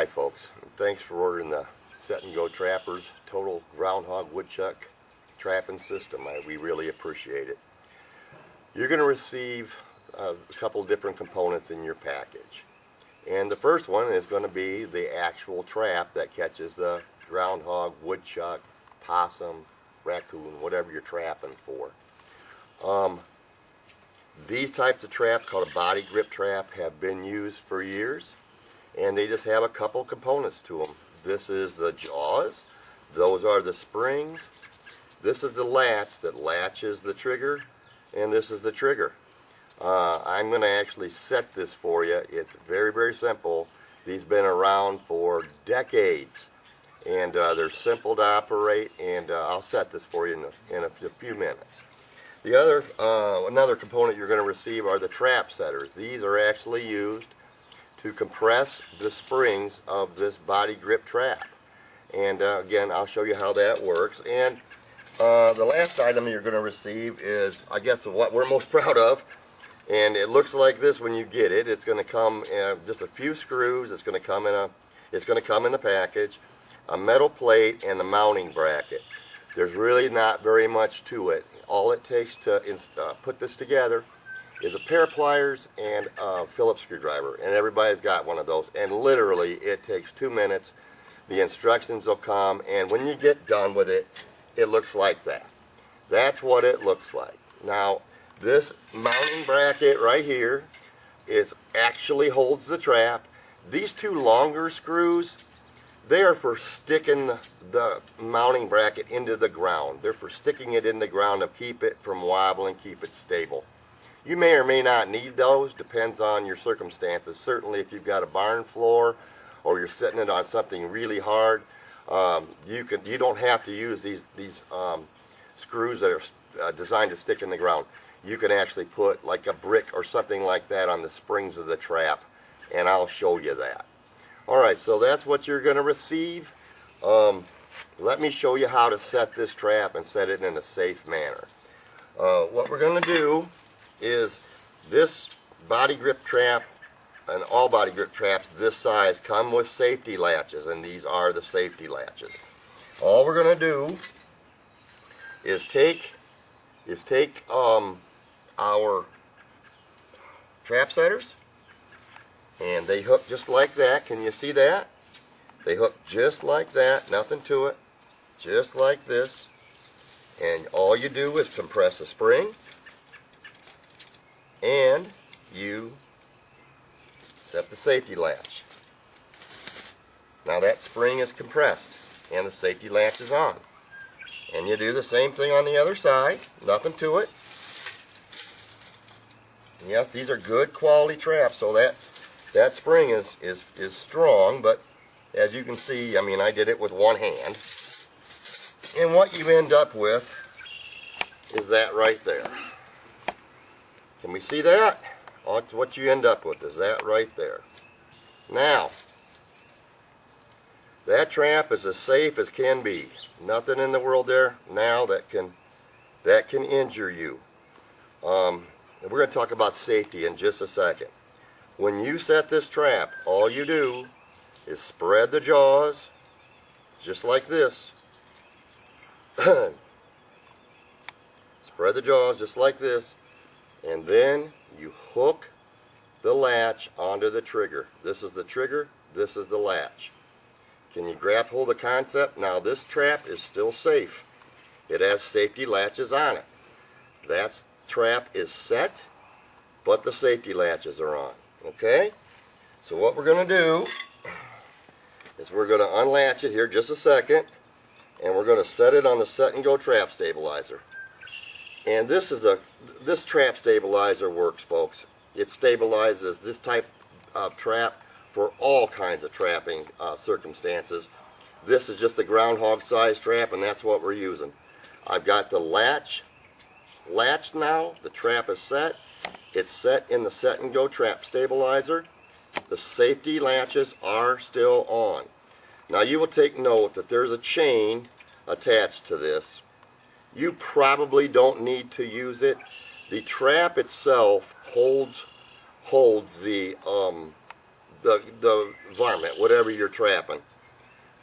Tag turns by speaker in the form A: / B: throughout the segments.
A: Hi folks, thanks for ordering the Set and Go Trappers Total Groundhog Woodchuck trapping system. We really appreciate it. You're going to receive a couple different components in your package. And the first one is going to be the actual trap that catches the groundhog, woodchuck, possum, raccoon, whatever you're trapping for. These types of traps, called a body grip trap, have been used for years. And they just have a couple components to them. This is the jaws, those are the springs, this is the latch that latches the trigger, and this is the trigger. I'm going to actually set this for you. It's very, very simple. These have been around for decades, and they're simple to operate, and I'll set this for you in a few minutes. The other, another component you're going to receive are the trap setters. These are actually used to compress the springs of this body grip trap. And again, I'll show you how that works. And the last item you're going to receive is, I guess, what we're most proud of. And it looks like this when you get it. It's going to come just a few screws. It's going to come in the package, a metal plate, and the mounting bracket. There's really not very much to it. All it takes to put this together is a pair of pliers and a Phillips screwdriver, and everybody's got one of those, and literally it takes 2 minutes. The instructions will come, and when you get done with it, it looks like that. That's what it looks like. Now, this mounting bracket right here actually holds the trap. These two longer screws, they are for sticking the mounting bracket into the ground. They're for sticking it in the ground to keep it from wobbling, keep it stable. You may or may not need those, depends on your circumstances. Certainly if you've got a barn floor or you're sitting it on something really hard, you don't have to use these screws that are designed to stick in the ground. You can actually put like a brick or something like that on the springs of the trap, and I'll show you that. Alright, so that's what you're going to receive. Let me show you how to set this trap and set it in a safe manner. What we're going to do is this body grip trap, and all body grip traps this size come with safety latches, and these are the safety latches. All we're going to do is take our trap setters, and they hook just like that. Can you see that? They hook just like that, nothing to it, just like this. And all you do is compress the spring, and you set the safety latch. Now that spring is compressed and the safety latch is on. And you do the same thing on the other side, nothing to it. Yes, these are good quality traps, so that spring is strong, but as you can see, I mean, I did it with one hand. And what you end up with is that right there. Can we see that? What you end up with is that right there. Now, that trap is as safe as can be. Nothing in the world there now that can injure you. And we're going to talk about safety in just a second. When you set this trap, all you do is spread the jaws just like this. Spread the jaws just like this, and then you hook the latch onto the trigger. This is the trigger, this is the latch. Can you grab hold of the concept? Now this trap is still safe. It has safety latches on it. That trap is set, but the safety latches are on. Okay? So what we're going to do is we're going to unlatch it here just a second, and we're going to set it on the Set and Go trap stabilizer. And this trap stabilizer works, folks. It stabilizes this type of trap for all kinds of trapping circumstances. This is just the groundhog size trap, and that's what we're using. I've got the latch now. The trap is set. It's set in the Set and Go trap stabilizer. The safety latches are still on. Now you will take note that there's a chain attached to this. You probably don't need to use it. The trap itself holds the the varmint, whatever you're trapping.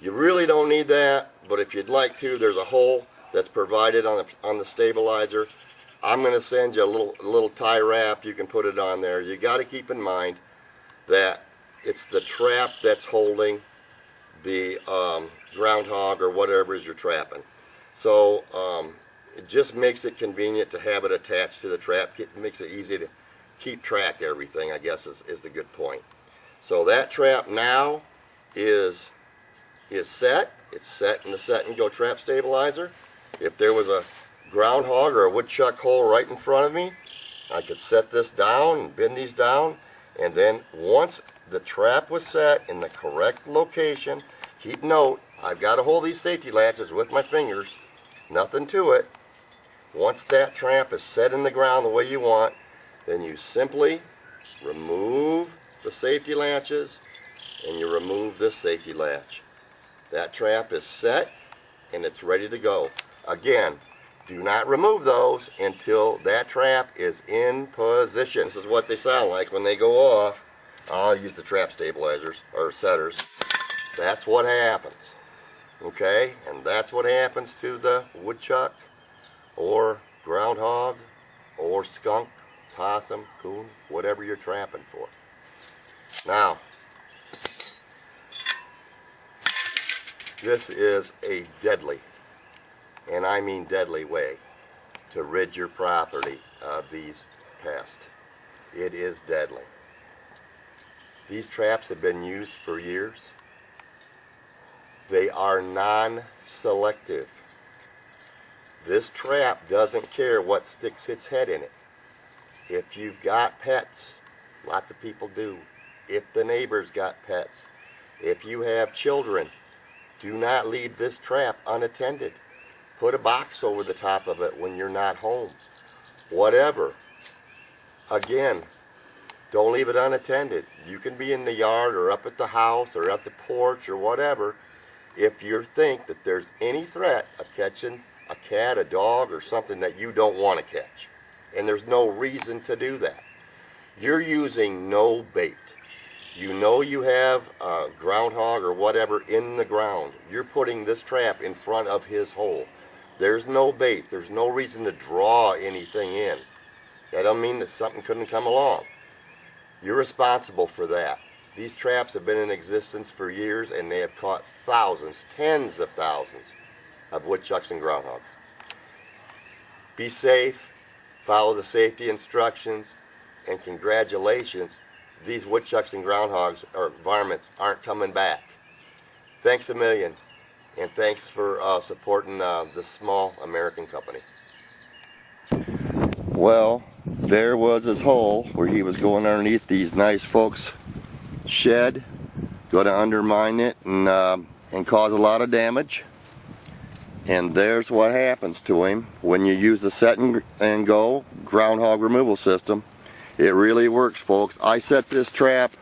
A: You really don't need that, but if you'd like to, there's a hole that's provided on the stabilizer. I'm going to send you a little tie wrap. You can put it on there. You got to keep in mind that it's the trap that's holding the groundhog or whatever it is you're trapping. So it just makes it convenient to have it attached to the trap. It makes it easy to keep track of everything, I guess is the good point. So that trap now is set. It's set in the set and go trap stabilizer. If there was a groundhog or a woodchuck hole right in front of me, I could set this down and bend these down, and then once the trap was set in the correct location, keep note, I've got to hold these safety latches with my fingers, nothing to it. Once that trap is set in the ground the way you want, then you simply remove the safety latches and you remove this safety latch. That trap is set and it's ready to go. Again, do not remove those until that trap is in position. This is what they sound like when they go off. I'll use the trap stabilizers or setters. That's what happens. Okay, and that's what happens to the woodchuck or groundhog or skunk, possum, coon, whatever you're trapping for. Now, this is a deadly, and I mean deadly, way to rid your property of these pests. It is deadly. These traps have been used for years. They are non-selective. This trap doesn't care what sticks its head in it. If you've got pets, lots of people do. If the neighbor's got pets, if you have children, do not leave this trap unattended. Put a box over the top of it when you're not home. Whatever. Again, don't leave it unattended. You can be in the yard or up at the house or at the porch or whatever. If you think that there's any threat of catching a cat, a dog, or something that you don't want to catch, and there's no reason to do that, you're using no bait. You know you have a groundhog or whatever in the ground. You're putting this trap in front of his hole. There's no bait. There's no reason to draw anything in. That doesn't mean that something couldn't come along. You're responsible for that. These traps have been in existence for years, and they have caught thousands, tens of thousands of woodchucks and groundhogs. Be safe, follow the safety instructions, and congratulations, these woodchucks and groundhogs or varmints aren't coming back. Thanks a million, and thanks for supporting this small American company. Well, there was his hole where he was going underneath these nice folks' shed. Going to undermine it and cause a lot of damage. And there's what happens to him when you use the set and go groundhog removal system. It really works, folks. I set this trap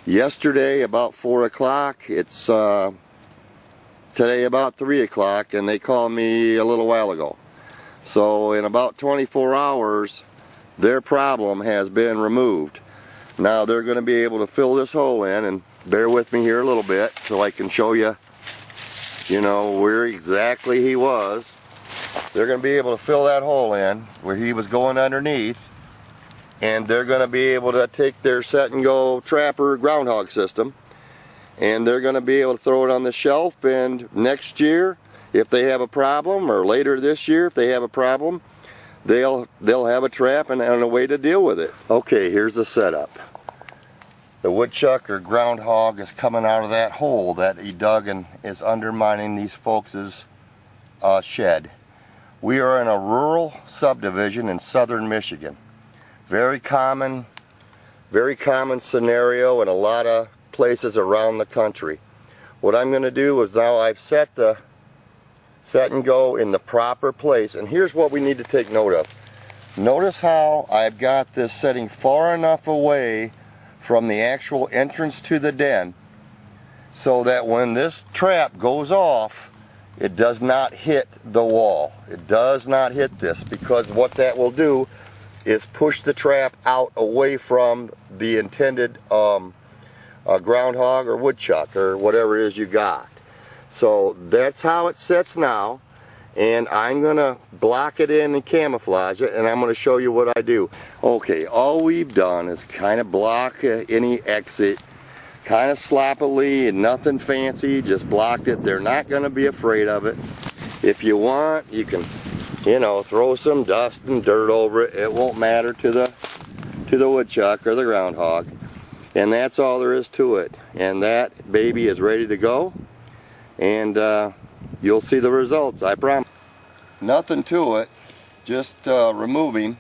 A: yesterday about 4 o'clock. It's today about 3 o'clock, and they called me a little while ago. So in about 24 hours, their problem has been removed. Now they're going to be able to fill this hole in, and bear with me here a little bit so I can show you, where exactly he was. They're going to be able to fill that hole in where he was going underneath, and they're going to be able to take their set and go trapper groundhog system, and they're going to be able to throw it on the shelf, and next year if they have a problem, or later this year if they have a problem, they'll have a trap and a way to deal with it. Okay, here's the setup. The woodchuck or groundhog is coming out of that hole that he dug and is undermining these folks' shed. We are in a rural subdivision in southern Michigan. Very common scenario in a lot of places around the country. What I'm going to do is, now I've set the set and go in the proper place, and here's what we need to take note of. Notice how I've got this setting far enough away from the actual entrance to the den so that when this trap goes off, it does not hit the wall. It does not hit this, because what that will do is push the trap out away from the intended a groundhog or woodchuck or whatever it is you got. So that's how it sits now, and I'm gonna block it in and camouflage it, and I'm gonna show you what I do. Okay, all we've done is kind of block any exit, kind of sloppily and nothing fancy, just blocked it. They're not gonna be afraid of it. If you want, you can, you know, throw some dust and dirt over it. It won't matter to the woodchuck or the groundhog. And that's all there is to it. And that baby is ready to go. And you'll see the results, I promise. Nothing to it, just removing.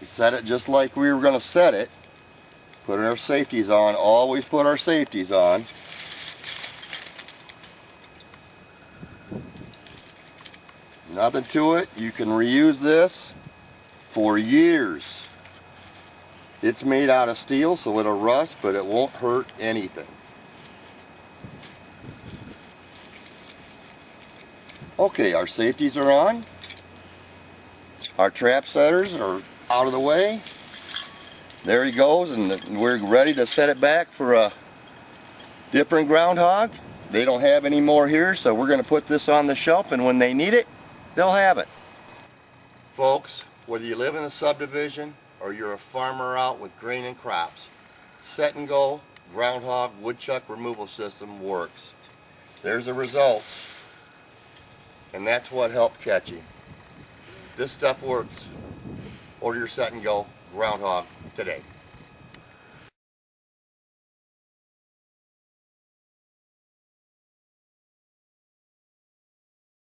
A: Set it just like we were going to set it. Putting our safeties on. Always put our safeties on. Nothing to it. You can reuse this for years. It's made out of steel, so it'll rust, but it won't hurt anything. Okay, our safeties are on. Our trap setters are out of the way. There he goes, and we're ready to set it back for a different groundhog. They don't have any more here, so we're going to put this on the shelf, and when they need it, they'll have it. Folks, whether you live in a subdivision or you're a farmer out with grain and crops, set and go groundhog woodchuck removal system works. There's the results, and that's what helped catch him. This stuff works. Order your set and go groundhog today.